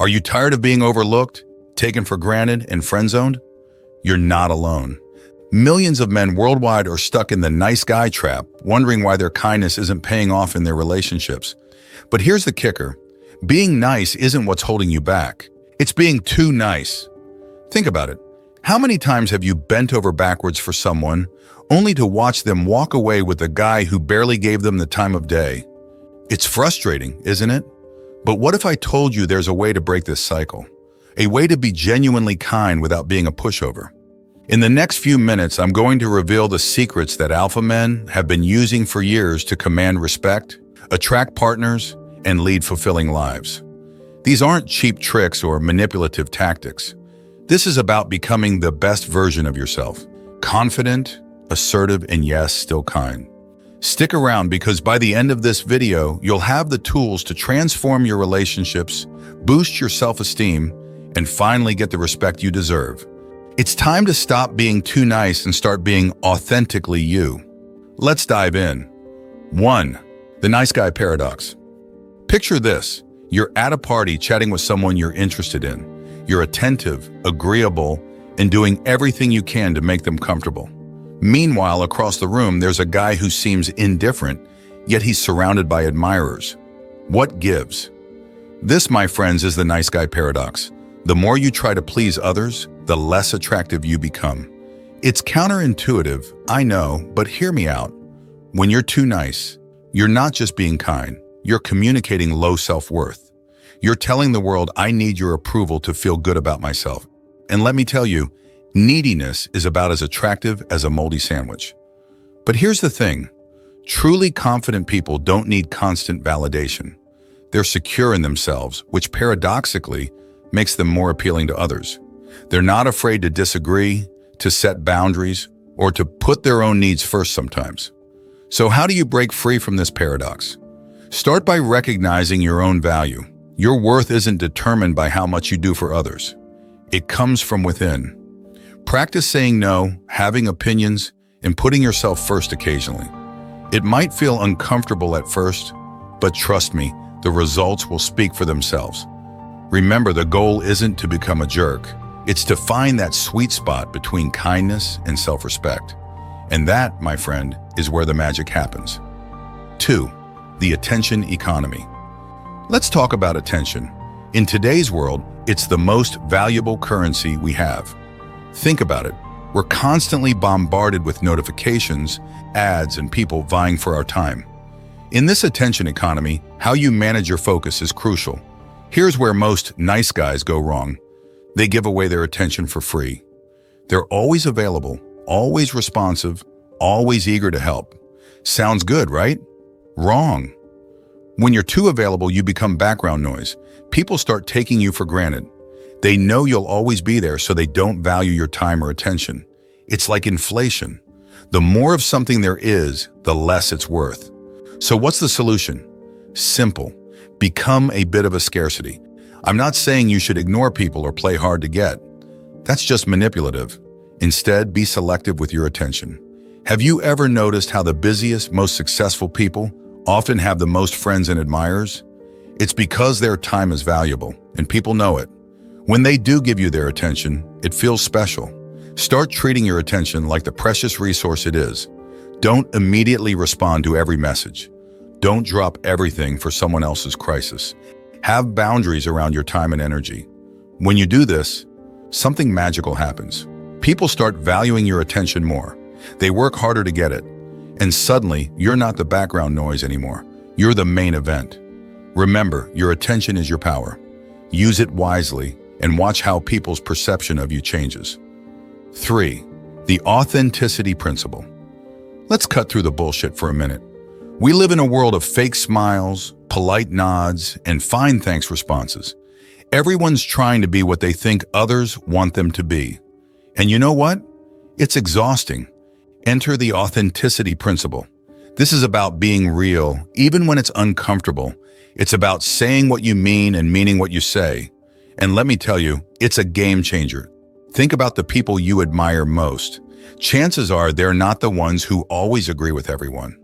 Are you tired of being overlooked, taken for granted, and friend-zoned? You're not alone. Millions of men worldwide are stuck in the nice guy trap, wondering why their kindness isn't paying off in their relationships. But here's the kicker. Being nice isn't what's holding you back. It's being too nice. Think about it. How many times have you bent over backwards for someone, only to watch them walk away with a guy who barely gave them the time of day? It's frustrating, isn't it? But what if I told you there's a way to break this cycle? A way to be genuinely kind without being a pushover? In the next few minutes, I'm going to reveal the secrets that alpha men have been using for years to command respect, attract partners, and lead fulfilling lives. These aren't cheap tricks or manipulative tactics. This is about becoming the best version of yourself. Confident, assertive, and yes, still kind. Stick around because by the end of this video, you'll have the tools to transform your relationships, boost your self-esteem, and finally get the respect you deserve. It's time to stop being too nice and start being authentically you. Let's dive in. 1. The nice guy paradox. Picture this. You're at a party chatting with someone you're interested in. You're attentive, agreeable, and doing everything you can to make them comfortable. Meanwhile, across the room, there's a guy who seems indifferent, yet he's surrounded by admirers. What gives? This, my friends, is the nice guy paradox. The more you try to please others, the less attractive you become. It's counterintuitive, I know, but hear me out. When you're too nice, you're not just being kind, you're communicating low self-worth. You're telling the world, I need your approval to feel good about myself. And let me tell you, neediness is about as attractive as a moldy sandwich. But here's the thing. Truly confident people don't need constant validation. They're secure in themselves, which paradoxically makes them more appealing to others. They're not afraid to disagree, to set boundaries, or to put their own needs first sometimes. So how do you break free from this paradox? Start by recognizing your own value. Your worth isn't determined by how much you do for others. It comes from within. Practice saying no, having opinions, and putting yourself first occasionally. It might feel uncomfortable at first, but trust me, the results will speak for themselves. Remember, the goal isn't to become a jerk. It's to find that sweet spot between kindness and self-respect. And that, my friend, is where the magic happens. 2. The attention economy. Let's talk about attention. In today's world, it's the most valuable currency we have. Think about it. We're constantly bombarded with notifications, ads, and people vying for our time. In this attention economy, how you manage your focus is crucial. Here's where most nice guys go wrong. They give away their attention for free. They're always available, always responsive, always eager to help. Sounds good, right? Wrong. When you're too available, you become background noise. People start taking you for granted. They know you'll always be there, so they don't value your time or attention. It's like inflation. The more of something there is, the less it's worth. So what's the solution? Simple. Become a bit of a scarcity. I'm not saying you should ignore people or play hard to get. That's just manipulative. Instead, be selective with your attention. Have you ever noticed how the busiest, most successful people often have the most friends and admirers? It's because their time is valuable, and people know it. When they do give you their attention, it feels special. Start treating your attention like the precious resource it is. Don't immediately respond to every message. Don't drop everything for someone else's crisis. Have boundaries around your time and energy. When you do this, something magical happens. People start valuing your attention more. They work harder to get it. And suddenly, you're not the background noise anymore. You're the main event. Remember, your attention is your power. Use it wisely and watch how people's perception of you changes. 3. The authenticity principle. Let's cut through the bullshit for a minute. We live in a world of fake smiles, polite nods, and fine thanks responses. Everyone's trying to be what they think others want them to be. And you know what? It's exhausting. Enter the authenticity principle. This is about being real, even when it's uncomfortable. It's about saying what you mean and meaning what you say. And let me tell you, it's a game changer. Think about the people you admire most. Chances are they're not the ones who always agree with everyone.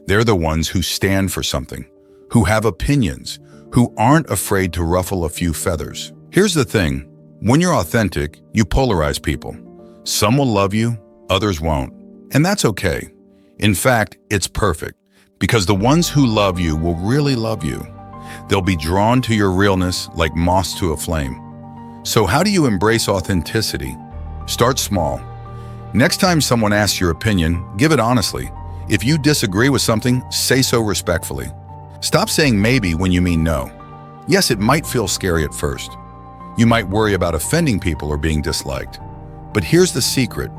They're the ones who stand for something, who have opinions, who aren't afraid to ruffle a few feathers. Here's the thing. When you're authentic, you polarize people. Some will love you, others won't. And that's okay. In fact, it's perfect, because the ones who love you will really love you. They'll be drawn to your realness like moths to a flame. So how do you embrace authenticity? Start small. Next time someone asks your opinion, give it honestly. If you disagree with something, say so respectfully. Stop saying maybe when you mean no. Yes, it might feel scary at first. You might worry about offending people or being disliked. But here's the secret.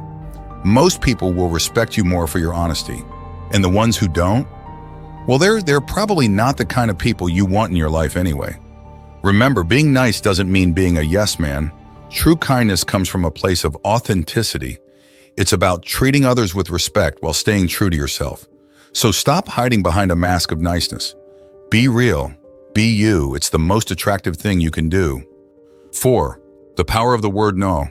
Most people will respect you more for your honesty. And the ones who don't, well, they're probably not the kind of people you want in your life anyway. Remember, being nice doesn't mean being a yes man. True kindness comes from a place of authenticity. It's about treating others with respect while staying true to yourself. So stop hiding behind a mask of niceness. Be real. Be you. It's the most attractive thing you can do. 4. The power of the word no.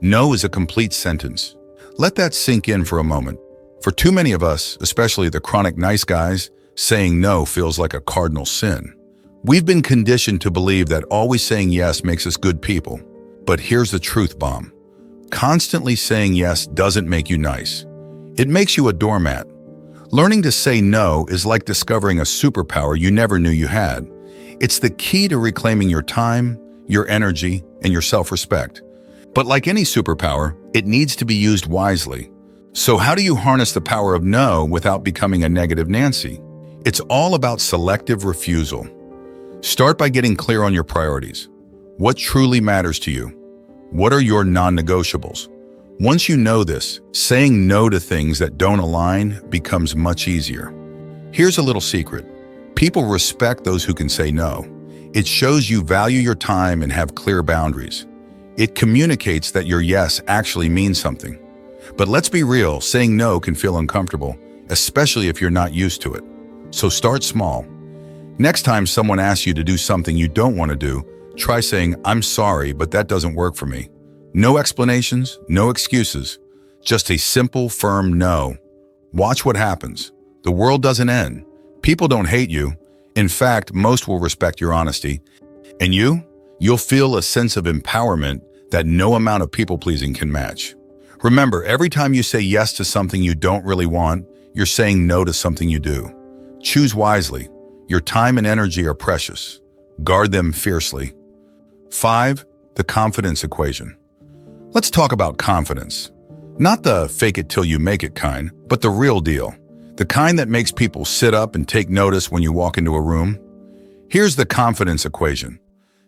No is a complete sentence. Let that sink in for a moment. For too many of us, especially the chronic nice guys, saying no feels like a cardinal sin. We've been conditioned to believe that always saying yes makes us good people. But here's the truth bomb. Constantly saying yes doesn't make you nice. It makes you a doormat. Learning to say no is like discovering a superpower you never knew you had. It's the key to reclaiming your time, your energy, and your self-respect. But like any superpower, it needs to be used wisely. So how do you harness the power of no without becoming a negative Nancy? It's all about selective refusal. Start by getting clear on your priorities. What truly matters to you? What are your non-negotiables? Once you know this, saying no to things that don't align becomes much easier. Here's a little secret. People respect those who can say no. It shows you value your time and have clear boundaries. It communicates that your yes actually means something. But let's be real, saying no can feel uncomfortable, especially if you're not used to it. So start small. Next time someone asks you to do something you don't want to do, try saying, "I'm sorry, but that doesn't work for me." No explanations, no excuses, just a simple, firm no. Watch what happens. The world doesn't end. People don't hate you. In fact, most will respect your honesty. And you'll feel a sense of empowerment that no amount of people-pleasing can match. Remember, every time you say yes to something you don't really want, you're saying no to something you do. Choose wisely. Your time and energy are precious. Guard them fiercely. 5. The confidence equation. Let's talk about confidence. Not the fake it till you make it kind, but the real deal. The kind that makes people sit up and take notice when you walk into a room. Here's the confidence equation.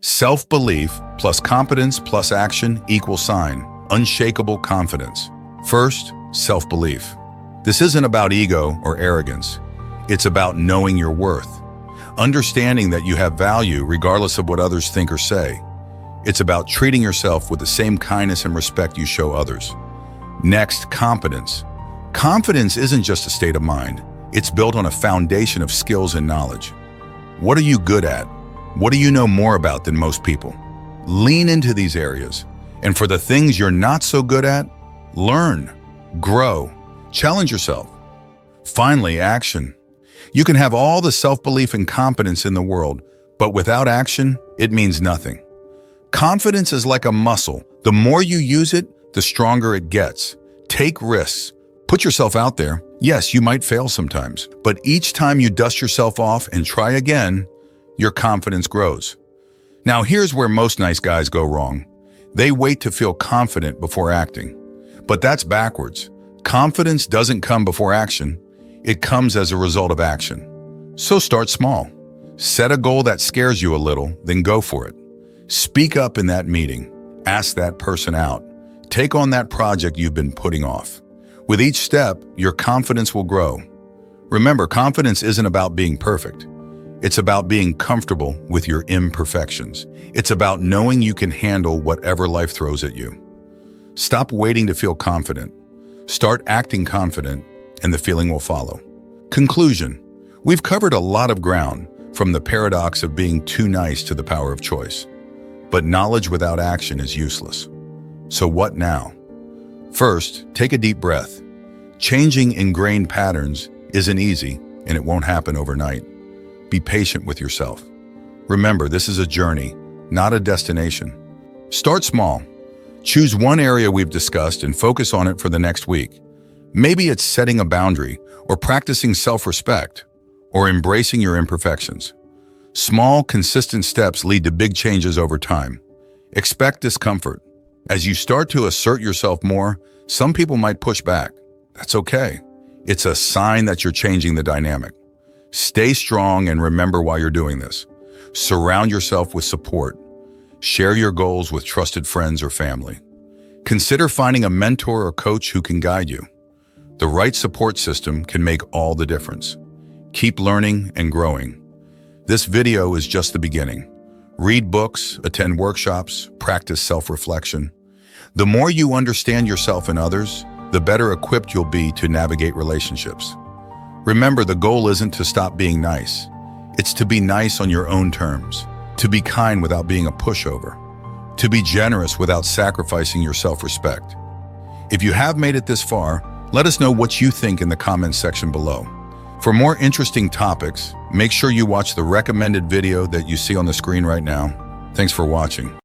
Self-belief plus competence plus action equals sign. Unshakable confidence. First, self-belief. This isn't about ego or arrogance. It's about knowing your worth. Understanding that you have value regardless of what others think or say. It's about treating yourself with the same kindness and respect you show others. Next, competence. Confidence isn't just a state of mind. It's built on a foundation of skills and knowledge. What are you good at? What do you know more about than most people? Lean into these areas. And for the things you're not so good at, learn, grow, challenge yourself. Finally, action. You can have all the self-belief and confidence in the world, but without action, it means nothing. Confidence is like a muscle. The more you use it, the stronger it gets. Take risks. Put yourself out there. Yes, you might fail sometimes, but each time you dust yourself off and try again, your confidence grows. Now, here's where most nice guys go wrong. They wait to feel confident before acting. But that's backwards. Confidence doesn't come before action. It comes as a result of action. So start small. Set a goal that scares you a little, then go for it. Speak up in that meeting. Ask that person out. Take on that project you've been putting off. With each step, your confidence will grow. Remember, confidence isn't about being perfect. It's about being comfortable with your imperfections. It's about knowing you can handle whatever life throws at you. Stop waiting to feel confident. Start acting confident, and the feeling will follow. Conclusion. We've covered a lot of ground, from the paradox of being too nice to the power of choice. But knowledge without action is useless. So what now? First, take a deep breath. Changing ingrained patterns isn't easy, and it won't happen overnight. Be patient with yourself. Remember, this is a journey, not a destination. Start small. Choose one area we've discussed and focus on it for the next week. Maybe it's setting a boundary, or practicing self-respect, or embracing your imperfections. Small, consistent steps lead to big changes over time. Expect discomfort. As you start to assert yourself more, some people might push back. That's okay. It's a sign that you're changing the dynamic. Stay strong and remember why you're doing this. Surround yourself with support. Share your goals with trusted friends or family. Consider finding a mentor or coach who can guide you. The right support system can make all the difference. Keep learning and growing. This video is just the beginning. Read books, attend workshops, practice self-reflection. The more you understand yourself and others, the better equipped you'll be to navigate relationships. Remember, the goal isn't to stop being nice. It's to be nice on your own terms, to be kind without being a pushover, to be generous without sacrificing your self-respect. If you have made it this far, let us know what you think in the comments section below. For more interesting topics, make sure you watch the recommended video that you see on the screen right now. Thanks for watching.